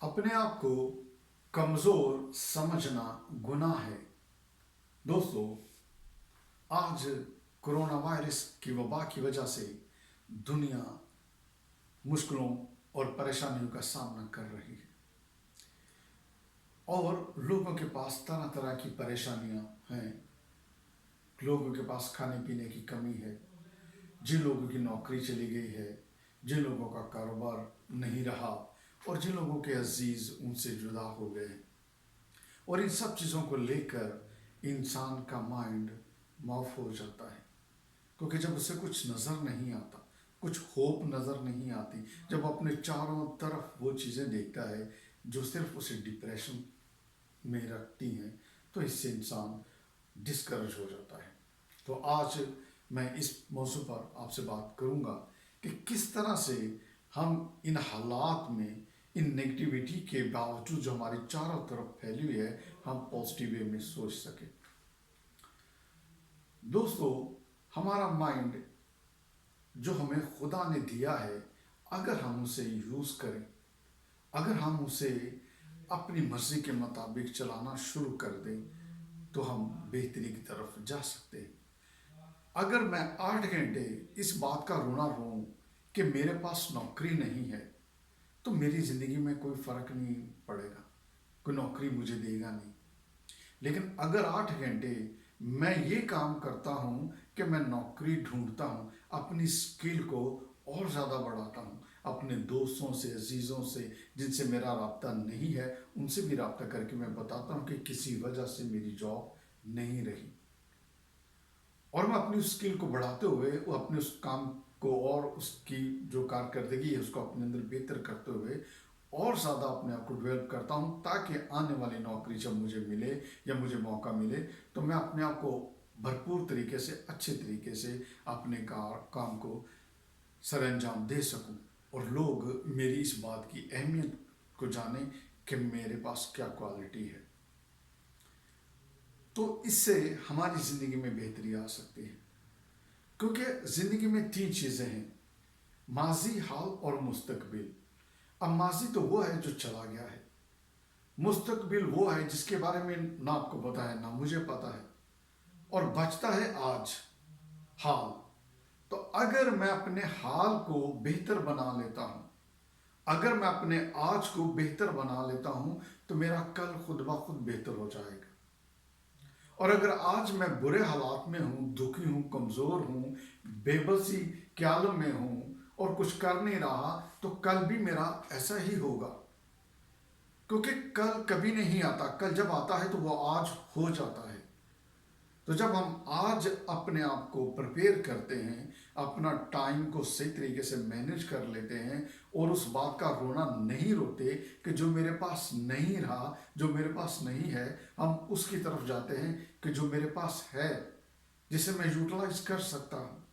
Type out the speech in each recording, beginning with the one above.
अपने आप को कमजोर समझना गुनाह है। दोस्तों, आज कोरोना वायरस की वबा की वजह से दुनिया मुश्किलों और परेशानियों का सामना कर रही है और लोगों के पास तरह तरह की परेशानियां हैं। लोगों के पास खाने पीने की कमी है, जिन लोगों की नौकरी चली गई है, जिन लोगों का कारोबार नहीं रहा और जिन लोगों के अजीज उनसे जुदा हो गए। और इन सब चीज़ों को लेकर इंसान का माइंड माफ हो जाता है, क्योंकि जब उसे कुछ नज़र नहीं आता, कुछ होप नज़र नहीं आती, जब अपने चारों तरफ वो चीज़ें देखता है जो सिर्फ उसे डिप्रेशन में रखती हैं, तो इससे इंसान डिस्करेज हो जाता है। तो आज मैं इस मौजू पर आपसे बात करूंगा कि किस तरह से हम इन हालात में, इन नेगेटिविटी के बावजूद जो हमारी चारों तरफ फैली हुई है, हम पॉजिटिव वे में सोच सकें। दोस्तों, हमारा माइंड जो हमें खुदा ने दिया है, अगर हम उसे यूज़ करें, अगर हम उसे अपनी मर्जी के मुताबिक चलाना शुरू कर दें, तो हम बेहतरी की तरफ जा सकते हैं। अगर मैं 8 घंटे इस बात का रोना रोऊं कि मेरे पास नौकरी नहीं है, तो मेरी ज़िंदगी में कोई फ़र्क नहीं पड़ेगा, कोई नौकरी मुझे देगा नहीं। लेकिन अगर 8 घंटे मैं ये काम करता हूँ कि मैं नौकरी ढूंढता हूँ, अपनी स्किल को और ज़्यादा बढ़ाता हूँ, अपने दोस्तों से, अजीज़ों से जिनसे मेरा राब्ता नहीं है, उनसे भी राब्ता करके मैं बताता हूँ कि किसी वजह से मेरी जॉब नहीं रही, और मैं अपनी उस स्किल को बढ़ाते हुए वो अपने उस काम को और उसकी जो कारकर्दगी है उसको अपने अंदर बेहतर करते हुए और ज़्यादा अपने आप को डेवलप करता हूँ, ताकि आने वाली नौकरी जब मुझे मिले या मुझे मौका मिले, तो मैं अपने आप को भरपूर तरीके से, अच्छे तरीके से अपने काम को सरअंजाम दे सकूँ और लोग मेरी इस बात की अहमियत को जानें कि मेरे पास क्या क्वालिटी है। तो इससे हमारी ज़िंदगी में बेहतरी आ सकती है, क्योंकि ज़िंदगी में 3 चीज़ें हैं: माजी, हाल और मुस्तकबिल। अब माजी तो वो है जो चला गया है, मुस्तकबिल वो है जिसके बारे में ना आपको पता है ना मुझे पता है, और बचता है आज, हाल। तो अगर मैं अपने हाल को बेहतर बना लेता हूँ, अगर मैं अपने आज को बेहतर बना लेता हूँ, तो मेरा कल खुद ब खुद बेहतर हो जाएगा। और अगर आज मैं बुरे हालात में हूँ, दुखी हूँ, कमज़ोर हूँ, बेबसी के आलम में हूँ और कुछ कर नहीं रहा, तो कल भी मेरा ऐसा ही होगा, क्योंकि कल कभी नहीं आता, कल जब आता है तो वो आज हो जाता है। तो जब हम आज अपने आप को प्रिपेयर करते हैं, अपना टाइम को सही तरीके से मैनेज कर लेते हैं और उस बात का रोना नहीं रोते कि जो मेरे पास नहीं रहा, जो मेरे पास नहीं है, हम उसकी तरफ जाते हैं कि जो मेरे पास है, जिसे मैं यूटिलाइज कर सकता हूँ।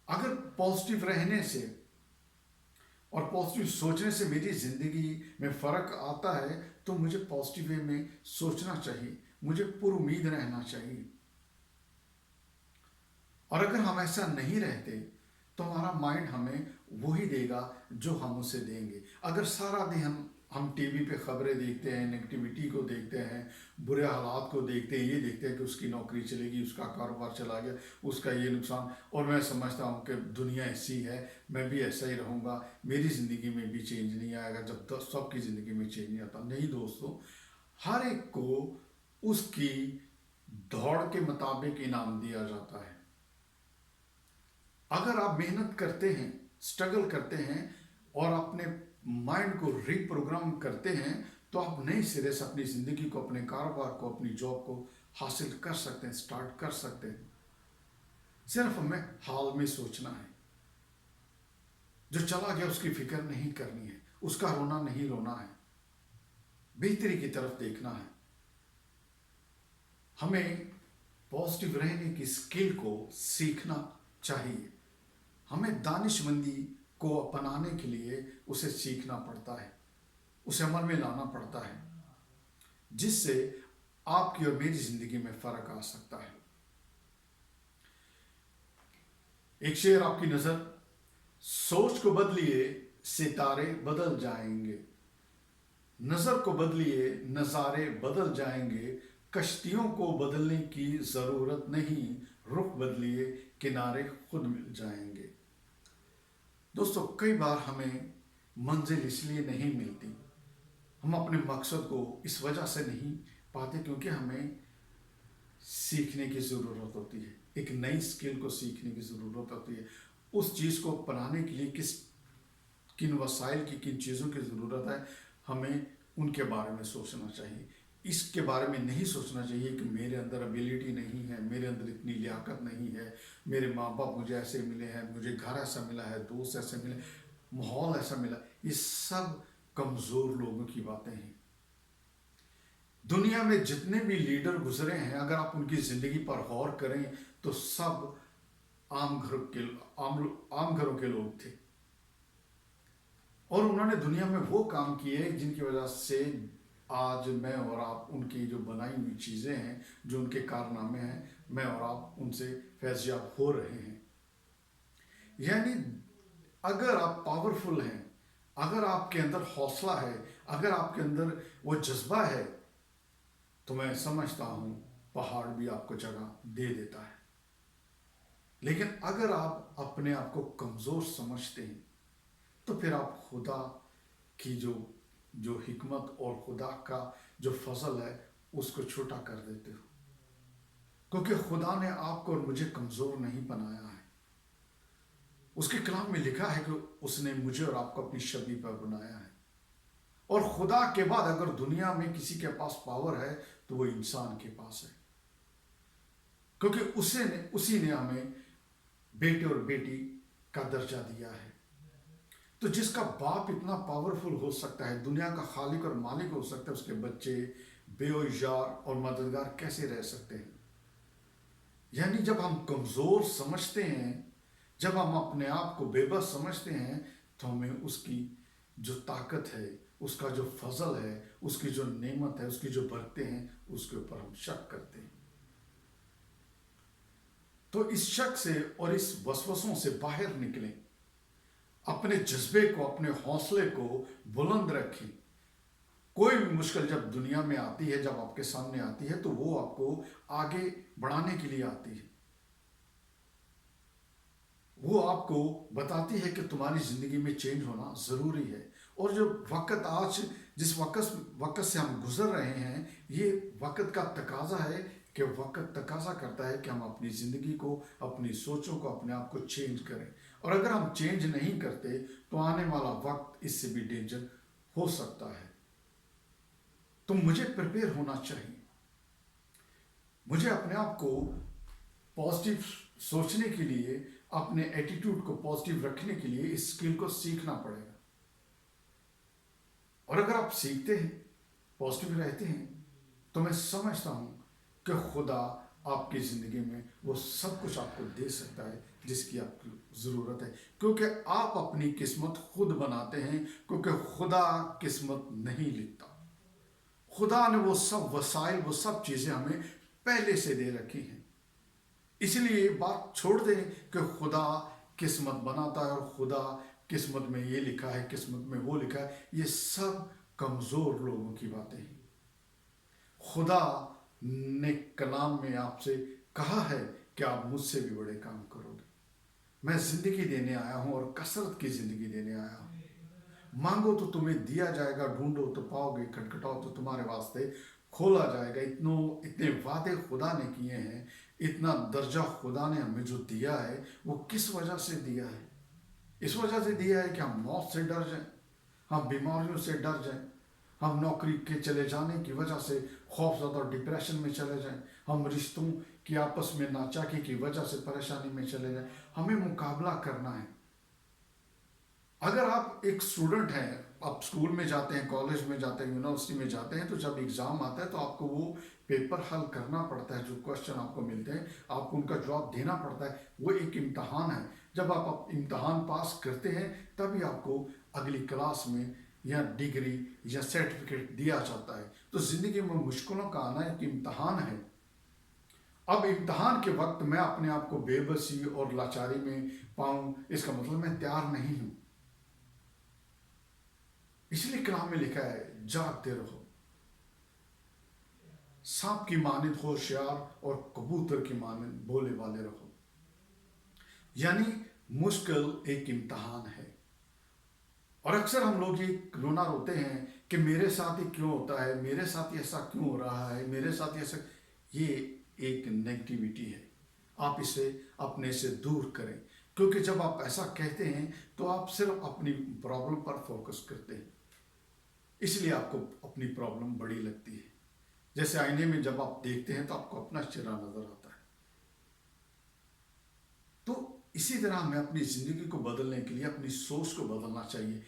अगर पॉजिटिव रहने से और पॉजिटिव सोचने से मेरी ज़िंदगी में फ़र्क आता है, तो मुझे पॉजिटिव वे में सोचना चाहिए, मुझे पुरुमीद रहना चाहिए। और अगर हम ऐसा नहीं रहते, तो हमारा माइंड हमें वही देगा जो हम उसे देंगे। अगर सारा दिन हम टीवी पे खबरें देखते हैं, नेगेटिविटी को देखते हैं, बुरे हालात को देखते हैं, ये देखते हैं कि उसकी नौकरी चलेगी, उसका कारोबार चला गया, उसका ये नुकसान, और मैं समझता हूँ कि दुनिया ऐसी है, मैं भी ऐसा ही रहूँगा, मेरी ज़िंदगी में भी चेंज नहीं आएगा जब तक सबकी ज़िंदगी में चेंज नहीं आता। नहीं दोस्तों, हर एक को उसकी दौड़ के मुताबिक इनाम दिया जाता है। अगर आप मेहनत करते हैं, स्ट्रगल करते हैं और अपने माइंड को रीप्रोग्राम करते हैं, तो आप नए सिरे से अपनी ज़िंदगी को, अपने कारोबार को, अपनी जॉब को हासिल कर सकते हैं, स्टार्ट कर सकते हैं। सिर्फ हमें हाल में सोचना है, जो चला गया उसकी फिक्र नहीं करनी है, उसका रोना नहीं रोना है, बेहतरी की तरफ देखना है। हमें पॉजिटिव रहने की स्किल को सीखना चाहिए। हमें दानिशमंदी को अपनाने के लिए उसे सीखना पड़ता है, उसे अमल में लाना पड़ता है, जिससे आपकी और मेरी ज़िंदगी में फ़र्क आ सकता है। एक शेर आपकी नज़र: सोच को बदलिए, सितारे बदल जाएंगे। नजर को बदलिए, नजारे बदल जाएंगे। कश्तियों को बदलने की जरूरत नहीं, रुख बदलिए, किनारे खुद मिल जाएंगे। दोस्तों, कई बार हमें मंजिल इसलिए नहीं मिलती, हम अपने मकसद को इस वजह से नहीं पाते क्योंकि हमें सीखने की ज़रूरत होती है, एक नई स्किल को सीखने की ज़रूरत होती है। उस चीज़ को अपनाने के लिए किन वसाइल की, किन चीज़ों की ज़रूरत है, हमें उनके बारे में सोचना चाहिए। इसके बारे में नहीं सोचना चाहिए कि मेरे अंदर एबिलिटी नहीं है, मेरे अंदर इतनी लियाकत नहीं है, मेरे माँ बाप मुझे ऐसे मिले हैं, मुझे घर ऐसा मिला है, दोस्त ऐसे मिले, माहौल ऐसा मिला। ये सब कमज़ोर लोगों की बातें हैं। दुनिया में जितने भी लीडर गुजरे हैं, अगर आप उनकी ज़िंदगी पर गौर करें तो सब आम घरों के लोग थे, और उन्होंने दुनिया में वो काम किए जिनकी वजह से आज मैं और आप उनकी जो बनाई हुई चीज़ें हैं, जो उनके कारनामे हैं, मैं और आप उनसे फैज़याब हो रहे हैं। यानी अगर आप पावरफुल हैं, अगर आपके अंदर हौसला है, अगर आपके अंदर वो जज्बा है, तो मैं समझता हूँ पहाड़ भी आपको जगह दे देता है। लेकिन अगर आप अपने आप को कमज़ोर समझते हैं तो फिर आप खुदा की जो हिकमत और खुदा का जो फजल है उसको छोटा कर देते हो, क्योंकि खुदा ने आपको और मुझे कमज़ोर नहीं बनाया है। उसके कलाम में लिखा है कि उसने मुझे और आपको अपनी छवि पर बनाया है। और खुदा के बाद अगर दुनिया में किसी के पास पावर है तो वो इंसान के पास है, क्योंकि उसी ने हमें बेटे और बेटी का दर्जा दिया है। तो जिसका बाप इतना पावरफुल हो सकता है, दुनिया का खालिक और मालिक हो सकता है, उसके बच्चे बेओजार और मददगार कैसे रह सकते हैं? यानी जब हम कमज़ोर समझते हैं, जब हम अपने आप को बेबस समझते हैं, तो हमें उसकी जो ताकत है, उसका जो फजल है, उसकी जो नेमत है, उसकी जो बरकतें हैं, उसके ऊपर हम शक करते हैं। तो इस शक से और इस वसवसों से बाहर निकलें, अपने जज्बे को, अपने हौसले को बुलंद रखें। कोई भी मुश्किल जब दुनिया में आती है, जब आपके सामने आती है, तो वो आपको आगे बढ़ाने के लिए आती है। वो आपको बताती है कि तुम्हारी ज़िंदगी में चेंज होना ज़रूरी है। और जो वक्त आज जिस वक्त से हम गुजर रहे हैं, ये वक्त का तकाजा है कि वक्त तकाजा करता है कि हम अपनी ज़िंदगी को, अपनी सोचों को, अपने आप को चेंज करें। और अगर हम चेंज नहीं करते तो आने वाला वक्त इससे भी डेंजर हो सकता है। तो मुझे प्रिपेयर होना चाहिए, मुझे अपने आप को पॉजिटिव सोचने के लिए, अपने एटीट्यूड को पॉजिटिव रखने के लिए इस स्किल को सीखना पड़ेगा। और अगर आप सीखते हैं, पॉजिटिव रहते हैं, तो मैं समझता हूं कि खुदा आपकी ज़िंदगी में वो सब कुछ आपको दे सकता है जिसकी आपको ज़रूरत है, क्योंकि आप अपनी किस्मत खुद बनाते हैं, क्योंकि खुदा किस्मत नहीं लिखता। खुदा ने वो सब वसाइल, वो सब चीज़ें हमें पहले से दे रखी हैं। इसलिए बात छोड़ दें कि खुदा किस्मत बनाता है और खुदा किस्मत में ये लिखा है, किस्मत में वो लिखा है। ये सब कमज़ोर लोगों की बातें हैं। खुदा ने कलाम में आपसे कहा है कि आप मुझसे भी बड़े काम करोगे। मैं ज़िंदगी देने आया हूँ और कसरत की ज़िंदगी देने आया हूँ। मांगो तो तुम्हें दिया जाएगा, ढूंढो तो पाओगे, खटखटाओ तो तुम्हारे वास्ते खोला जाएगा। इतने वादे खुदा ने किए हैं, इतना दर्जा खुदा ने हमें जो दिया है, वो किस वजह से दिया है? इस वजह से दिया है कि हम मौत से डर जाएं, हम बीमारियों से डर जाएं, हम नौकरी के चले जाने की वजह से खौफज़दा और डिप्रेशन में चले जाएं, हम रिश्तों की आपस में नाचाकी की वजह से परेशानी में चले जाएं। हमें मुकाबला करना है। अगर आप एक स्टूडेंट हैं, आप स्कूल में जाते हैं, कॉलेज में जाते हैं, यूनिवर्सिटी में जाते हैं, तो जब एग्ज़ाम आता है तो आपको वो पेपर हल करना पड़ता है। जो क्वेश्चन आपको मिलते हैं, आपको उनका जवाब देना पड़ता है। वो एक इम्तहान है। जब आप इम्तहान पास करते हैं तभी आपको अगली क्लास में या डिग्री या सर्टिफिकेट दिया जाता है। तो ज़िंदगी में मुश्किलों का आना एक इम्तहान है। अब इम्तहान के वक्त मैं अपने आप को बेबसी और लाचारी में पाऊँ, इसका मतलब मैं तैयार नहीं हूँ। इसलिए कलाम में लिखा है, जागते रहो, सांप की मानिंद होशियार और कबूतर की मानिंद भोले वाले रहो। यानी मुश्किल एक इम्तहान है। और अक्सर हम लोग ये रोना रोते हैं कि मेरे साथ ही क्यों होता है, मेरे साथ ही ऐसा क्यों हो रहा है, मेरे साथ ही ऐसा। ये एक नेगेटिविटी है। आप इसे अपने से दूर करें, क्योंकि जब आप ऐसा कहते हैं तो आप सिर्फ अपनी प्रॉब्लम पर फोकस करते हैं, इसलिए आपको अपनी प्रॉब्लम बड़ी लगती है। जैसे आईने में जब आप देखते हैं तो आपको अपना चेहरा नजर आता है। तो इसी तरह हमें अपनी जिंदगी को बदलने के लिए अपनी सोच को बदलना चाहिए,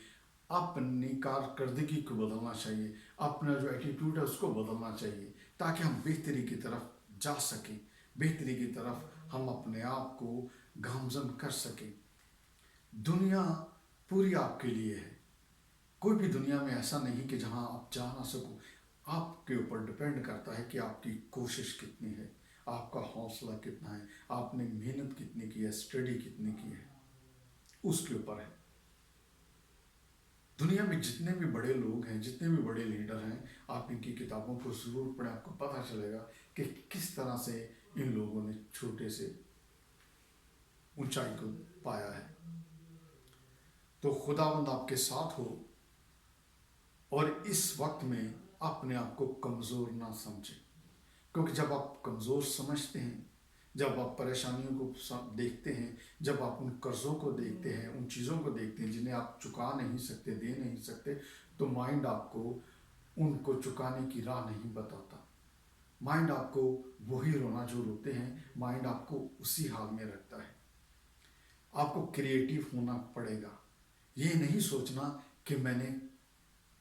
अपनी कारकर्दगी को बदलना चाहिए, अपना जो एटीट्यूड है उसको बदलना चाहिए, ताकि हम बेहतरी की तरफ जा सकें, बेहतरी की तरफ हम अपने आप को गामजन कर सकें। दुनिया पूरी आपके लिए है। कोई भी दुनिया में ऐसा नहीं कि जहां आप जा ना सको। आपके ऊपर डिपेंड करता है कि आपकी कोशिश कितनी है, आपका हौसला कितना है, आपने मेहनत कितनी की है, स्टडी कितनी की है, उसके ऊपर है। दुनिया में जितने भी बड़े लोग हैं, जितने भी बड़े लीडर हैं, आप इनकी किताबों को ज़रूर पढ़ें, आपको पता चलेगा कि किस तरह से इन लोगों ने छोटे से ऊंचाई को पाया है। तो खुदावंद आपके साथ हो, और इस वक्त में अपने आप को कमज़ोर ना समझें, क्योंकि जब आप कमज़ोर समझते हैं, जब आप परेशानियों को देखते हैं, जब आप उन कर्ज़ों को देखते हैं, उन चीज़ों को देखते हैं जिन्हें आप चुका नहीं सकते, दे नहीं सकते, तो माइंड आपको उनको चुकाने की राह नहीं बताता। माइंड आपको वही रोना जो रोते हैं, माइंड आपको उसी हाल में रखता है। आपको क्रिएटिव होना पड़ेगा। ये नहीं सोचना कि मैंने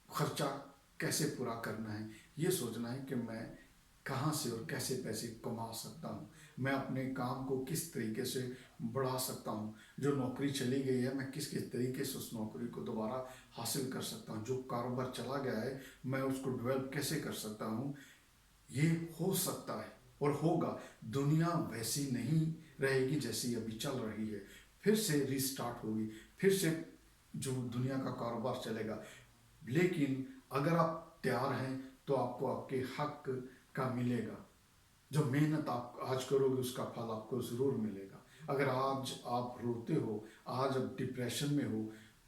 खर्चा कैसे पूरा करना है, ये सोचना है कि मैं कहाँ से और कैसे पैसे कमा सकता हूँ, मैं अपने काम को किस तरीके से बढ़ा सकता हूँ, जो नौकरी चली गई है मैं किस किस तरीके से उस नौकरी को दोबारा हासिल कर सकता हूँ, जो कारोबार चला गया है मैं उसको डेवलप कैसे कर सकता हूँ। ये हो सकता है और होगा। दुनिया वैसी नहीं रहेगी जैसी अभी चल रही है, फिर से रीस्टार्ट होगी, फिर से जो दुनिया का कारोबार चलेगा। लेकिन अगर आप तैयार हैं तो आपको आपके हक का मिलेगा। जो मेहनत आप आज करोगे उसका फल आपको ज़रूर मिलेगा। अगर आज आप रोते हो, आज आप डिप्रेशन में हो,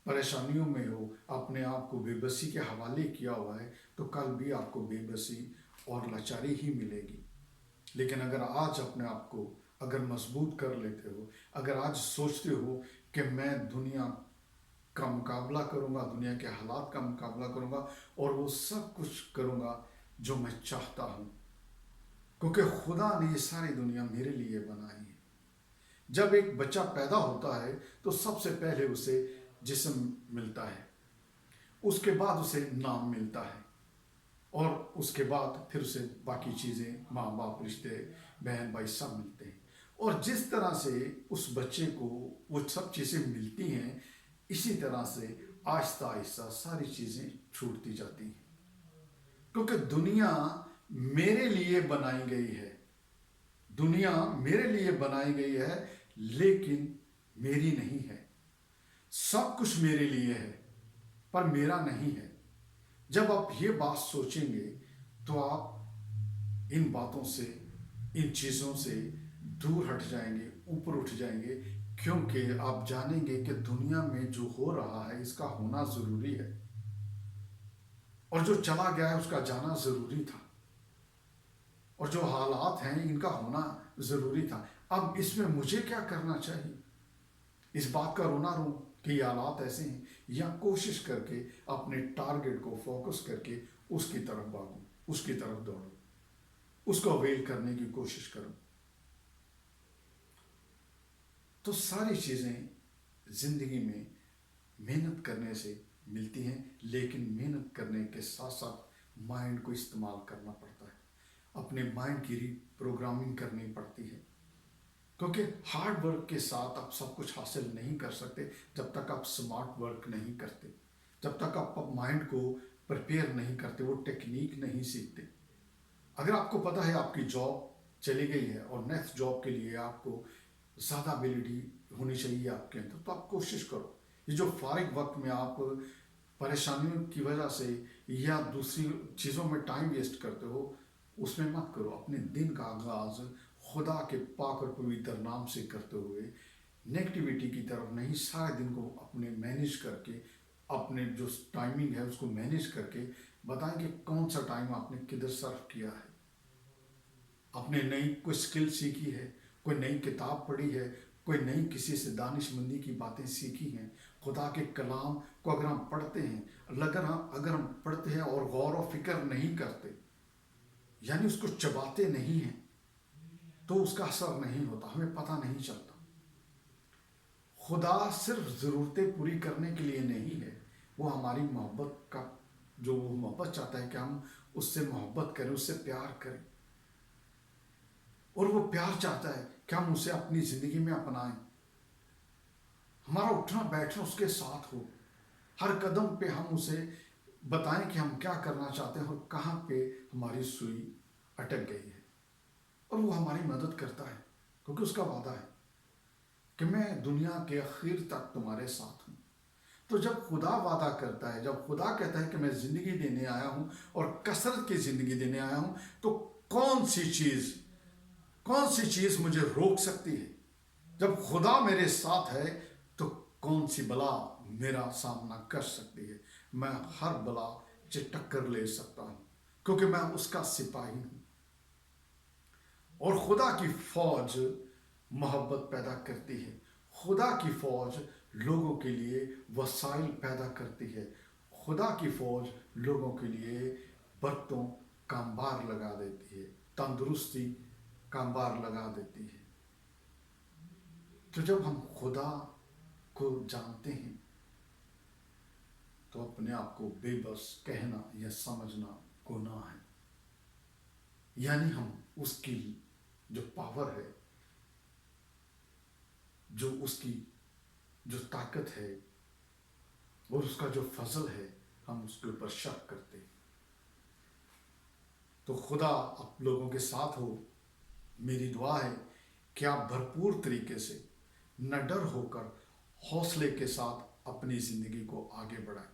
परेशानियों में हो, अपने आप को बेबसी के हवाले किया हुआ है, तो कल भी आपको बेबसी और लाचारी ही मिलेगी। लेकिन अगर आज अपने आप को अगर मजबूत कर लेते हो, अगर आज सोचते हो कि मैं दुनिया का मुकाबला करूंगा, दुनिया के हालात का मुकाबला करूंगा और वो सब कुछ करूंगा जो मैं चाहता हूं, क्योंकि खुदा ने ये सारी दुनिया मेरे लिए बनाई है। जब एक बच्चा पैदा होता है तो सबसे पहले उसे जिस्म मिलता है, उसके बाद उसे नाम मिलता है, और उसके बाद फिर उसे बाकी चीज़ें, माँ बाप, रिश्ते, बहन भाई सब मिलते हैं। और जिस तरह से उस बच्चे को वो सब चीज़ें मिलती हैं, इसी तरह से आहिस्ता आहिस्ता सारी चीज़ें छूटती जाती हैं। क्योंकि दुनिया मेरे लिए बनाई गई है, दुनिया मेरे लिए बनाई गई है, लेकिन मेरी नहीं है। सब कुछ मेरे लिए है पर मेरा नहीं है। जब आप ये बात सोचेंगे तो आप इन बातों से, इन चीज़ों से दूर हट जाएंगे, ऊपर उठ जाएंगे, क्योंकि आप जानेंगे कि दुनिया में जो हो रहा है इसका होना ज़रूरी है, और जो चला गया है उसका जाना ज़रूरी था, और जो हालात हैं इनका होना ज़रूरी था। अब इसमें मुझे क्या करना चाहिए? इस बात का रोना रो कि ये हालात ऐसे हैं, या कोशिश करके अपने टारगेट को फोकस करके उसकी तरफ भागूं, उसकी तरफ दौड़ूं, उसको अवेल करने की कोशिश करूं। तो सारी चीज़ें ज़िंदगी में मेहनत करने से मिलती हैं, लेकिन मेहनत करने के साथ साथ माइंड को इस्तेमाल करना पड़ता है, अपने माइंड की रीप्रोग्रामिंग करनी पड़ती है। क्योंकि हार्ड वर्क के साथ आप सब कुछ हासिल नहीं कर सकते जब तक आप स्मार्ट वर्क नहीं करते, जब तक आप माइंड को प्रिपेयर नहीं करते, वो टेक्निक नहीं सीखते। अगर आपको पता है आपकी जॉब चली गई है और नेक्स्ट जॉब के लिए आपको ज़्यादा एबिलिटी होनी चाहिए आपके अंदर, तो आप कोशिश करो। ये जो फारिग वक्त में आप परेशानियों की वजह से या दूसरी चीज़ों में टाइम वेस्ट करते हो, उसमें मत करो। अपने दिन का आगाज खुदा के पाक और पवित्र नाम से करते हुए नेगेटिविटी की तरफ नहीं, सारे दिन को अपने मैनेज करके, अपने जो टाइमिंग है उसको मैनेज करके बताएं कि कौन सा टाइम आपने किधर सर्व किया है। आपने नई कोई स्किल सीखी है, कोई नई किताब पढ़ी है, कोई नई किसी से दानिशमंदी की बातें सीखी हैं। खुदा के कलाम को अगर हम पढ़ते हैं, अगर हम पढ़ते हैं और गौर और फिक्र नहीं करते, यानी उसको चबाते नहीं हैं, तो उसका असर नहीं होता, हमें पता नहीं चलता। खुदा सिर्फ ज़रूरतें पूरी करने के लिए नहीं है, वो हमारी मोहब्बत का, जो वो मोहब्बत चाहता है कि हम उससे मोहब्बत करें, उससे प्यार करें। और वो प्यार चाहता है कि हम उसे अपनी ज़िंदगी में अपनाएं, हमारा उठना बैठना उसके साथ हो, हर कदम पे हम उसे बताएं कि हम क्या करना चाहते हैं और कहाँ पे हमारी सुई अटक गई है। और वो हमारी मदद करता है, क्योंकि उसका वादा है कि मैं दुनिया के आखिर तक तुम्हारे साथ हूँ। तो जब खुदा वादा करता है, जब खुदा कहता है कि मैं ज़िंदगी देने आया हूँ और कसरत की ज़िंदगी देने आया हूँ, तो कौन सी चीज़ मुझे रोक सकती है? जब खुदा मेरे साथ है तो कौन सी बला मेरा सामना कर सकती है? मैं हर बला से टक्कर ले सकता हूँ, क्योंकि मैं उसका सिपाही हूँ। और खुदा की फौज मोहब्बत पैदा करती है, खुदा की फौज लोगों के लिए वसाइल पैदा करती है, खुदा की फौज लोगों के लिए बरतों का अंबार लगा देती है, तंदुरुस्ती का अंबार लगा देती है। तो जब हम खुदा को जानते हैं तो अपने आप को बेबस कहना या समझना गुनाह है। यानी हम उसकी जो पावर है, जो उसकी जो ताकत है और उसका जो फजल है, हम उसके ऊपर शक करते हैं। तो खुदा आप लोगों के साथ हो। मेरी दुआ है कि आप भरपूर तरीके से, न डर होकर, हौसले के साथ अपनी ज़िंदगी को आगे बढ़ाएं।